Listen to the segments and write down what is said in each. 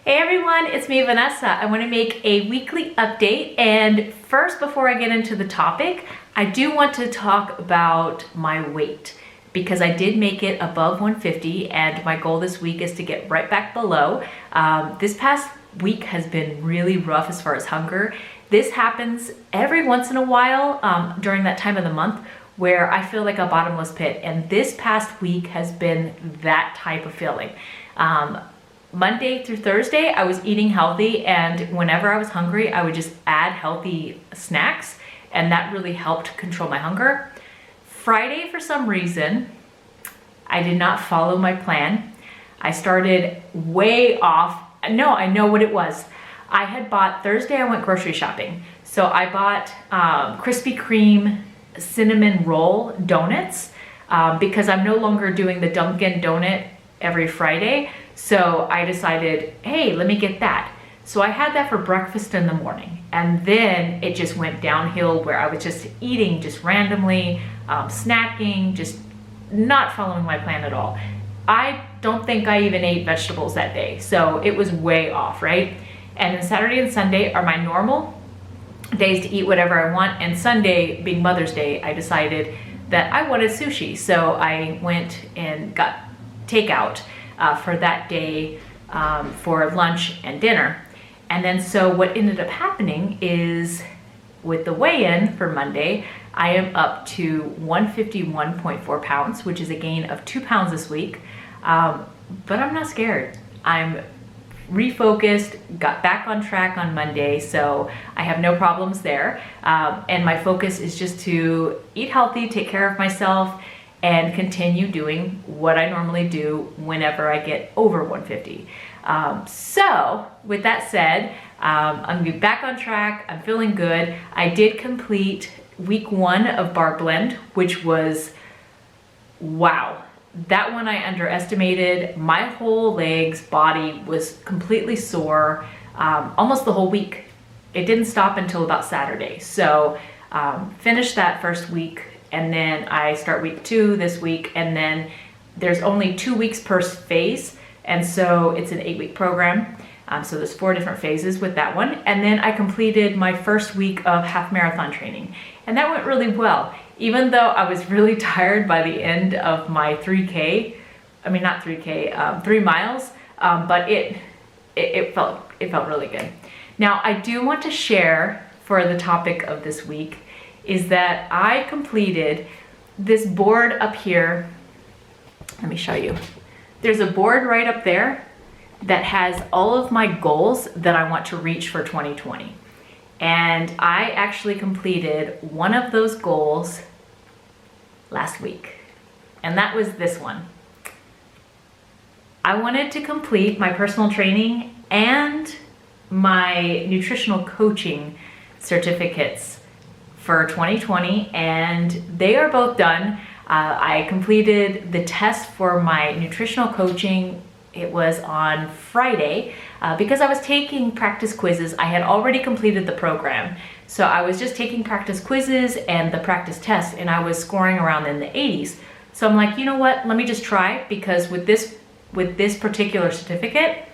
Hey everyone, it's me, Vanessa. I want to make a weekly update, and first, before I get into the topic, I do want to talk about my weight because I did make it above 150, and my goal this week is to get right back below. This past week has been really rough as far as hunger. This happens every once in a while during that time of the month where I feel like a bottomless pit, and this past week has been that type of feeling. Monday through Thursday, I was eating healthy, and whenever I was hungry, I would just add healthy snacks, and that really helped control my hunger. Friday, for some reason, I did not follow my plan. I started way off. No, I know what it was. I had bought, Thursday I went grocery shopping. So I bought Krispy Kreme cinnamon roll donuts because I'm no longer doing the Dunkin' Donut every Friday. So I decided, hey, let me get that. So I had that for breakfast in the morning. And then it just went downhill where I was just eating just randomly, snacking, just not following my plan at all. I don't think I even ate vegetables that day. So it was way off, right? And then Saturday and Sunday are my normal days to eat whatever I want. And Sunday, being Mother's Day, I decided that I wanted sushi. So I went and got takeout for that day for lunch and dinner. And then so what ended up happening is with the weigh-in for Monday, I am up to 151.4 pounds, which is a gain of 2 pounds this week. But I'm not scared. I'm refocused, got back on track on Monday, so I have no problems there. And my focus is just to eat healthy, take care of myself, and continue doing what I normally do whenever I get over 150. So with that said, I'm gonna be back on track. I'm feeling good. I did complete week 1 of Barre Blend, which was, wow. That one I underestimated. My whole legs, body was completely sore almost the whole week. It didn't stop until about Saturday. So finished that first week, and then I start week 2 this week, and then there's only 2 weeks per phase, and so it's an 8-week program. So there's 4 different phases with that one. And then I completed my first week of half marathon training, and that went really well. Even though I was really tired by the end of my 3K, I mean, not 3K, 3 miles, but it felt really good. Now, I do want to share for the topic of this week is that I completed this board up here. Let me show you. There's a board right up there that has all of my goals that I want to reach for 2020. And I actually completed one of those goals last week, and that was this one. I wanted to complete my personal training and my nutritional coaching certificates for 2020, and they are both done. I completed the test for my nutritional coaching. It was on Friday because I was taking practice quizzes. I had already completed the program. So I was just taking practice quizzes and the practice tests, and I was scoring around in the 80s. So I'm like, you know what, let me just try, because with this particular certificate,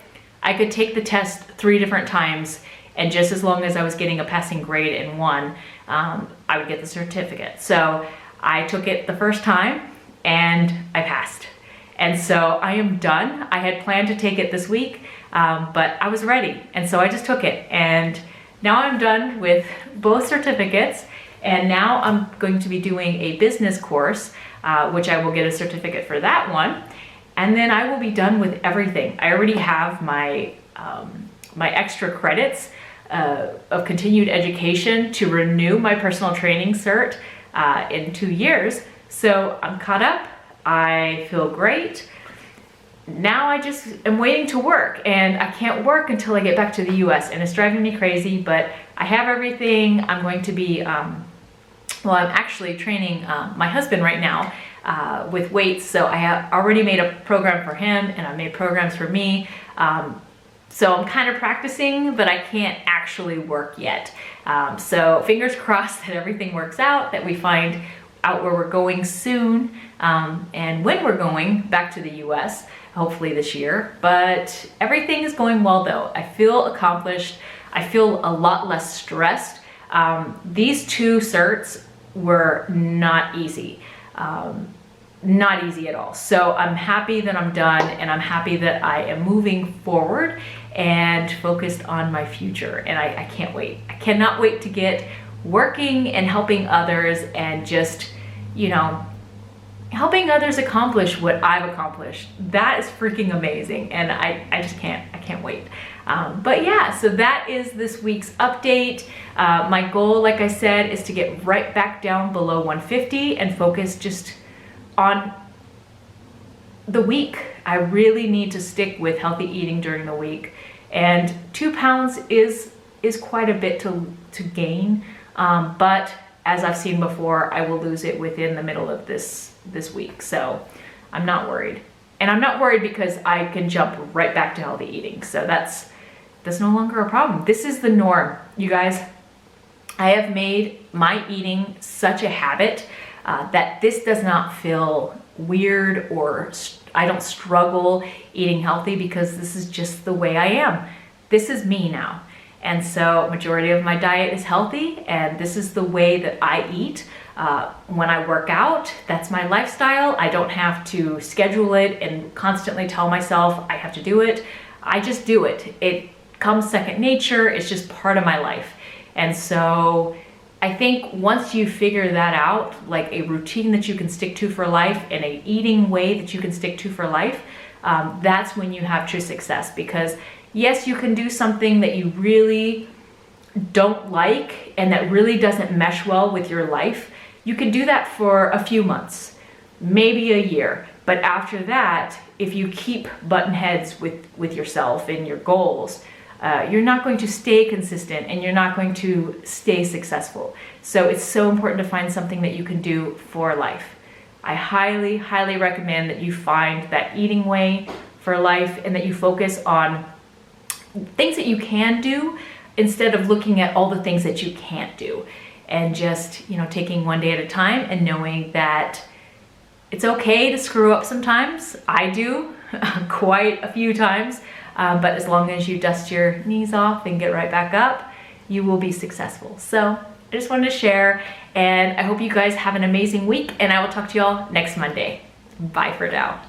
I could take the test 3 different times, and just as long as I was getting a passing grade in one, I would get the certificate. So I took it the first time and I passed. And so I am done. I had planned to take it this week, but I was ready. And so I just took it. And now I'm done with both certificates. And now I'm going to be doing a business course, which I will get a certificate for that one. And then I will be done with everything. I already have my, my extra credits of continued education to renew my personal training cert in 2 years. So I'm caught up. I feel great. Now I just am waiting to work, and I can't work until I get back to the US, and it's driving me crazy, but I have everything. I'm going to be, well, I'm actually training my husband right now with weights, so I have already made a program for him, and I've made programs for me. So I'm kind of practicing, but I can't actually work yet. So fingers crossed that everything works out, that we find out where we're going soon, and when we're going back to the US. hopefully this year. But everything is going well though. I feel accomplished. I feel a lot less stressed. These 2 certs were not easy. Not easy at all. So I'm happy that I'm done, and I'm happy that I am moving forward and focused on my future. And I can't wait. I cannot wait to get working and helping others, and just, you know, helping others accomplish what I've accomplished. That is freaking amazing. And I just can't wait. But yeah, so that is this week's update. My goal, like I said, is to get right back down below 150 and focus just on the week. I really need to stick with healthy eating during the week, and 2 pounds is quite a bit to gain, but as I've seen before, I will lose it within the middle of this week, so I'm not worried. And I'm not worried because I can jump right back to healthy eating, so that's no longer a problem. This is the norm, you guys. I have made my eating such a habit that this does not feel weird, or I don't struggle eating healthy, because this is just the way I am. This is me now. And so majority of my diet is healthy, and this is the way that I eat. When I work out, that's my lifestyle. I don't have to schedule it and constantly tell myself I have to do it. I just do it. It comes second nature. It's just part of my life. And so I think once you figure that out, like a routine that you can stick to for life and a eating way that you can stick to for life, that's when you have true success. Because yes, you can do something that you really don't like and that really doesn't mesh well with your life. You can do that for a few months, maybe a year. But after that, if you keep button heads with yourself and your goals, you're not going to stay consistent, and you're not going to stay successful. So it's so important to find something that you can do for life. I highly, highly recommend that you find that eating way for life, and that you focus on things that you can do instead of looking at all the things that you can't do. And just, you know, taking one day at a time, and knowing that it's okay to screw up sometimes. I do quite a few times. But as long as you dust your knees off and get right back up, you will be successful. So I just wanted to share, and I hope you guys have an amazing week, and I will talk to you all next Monday. Bye for now.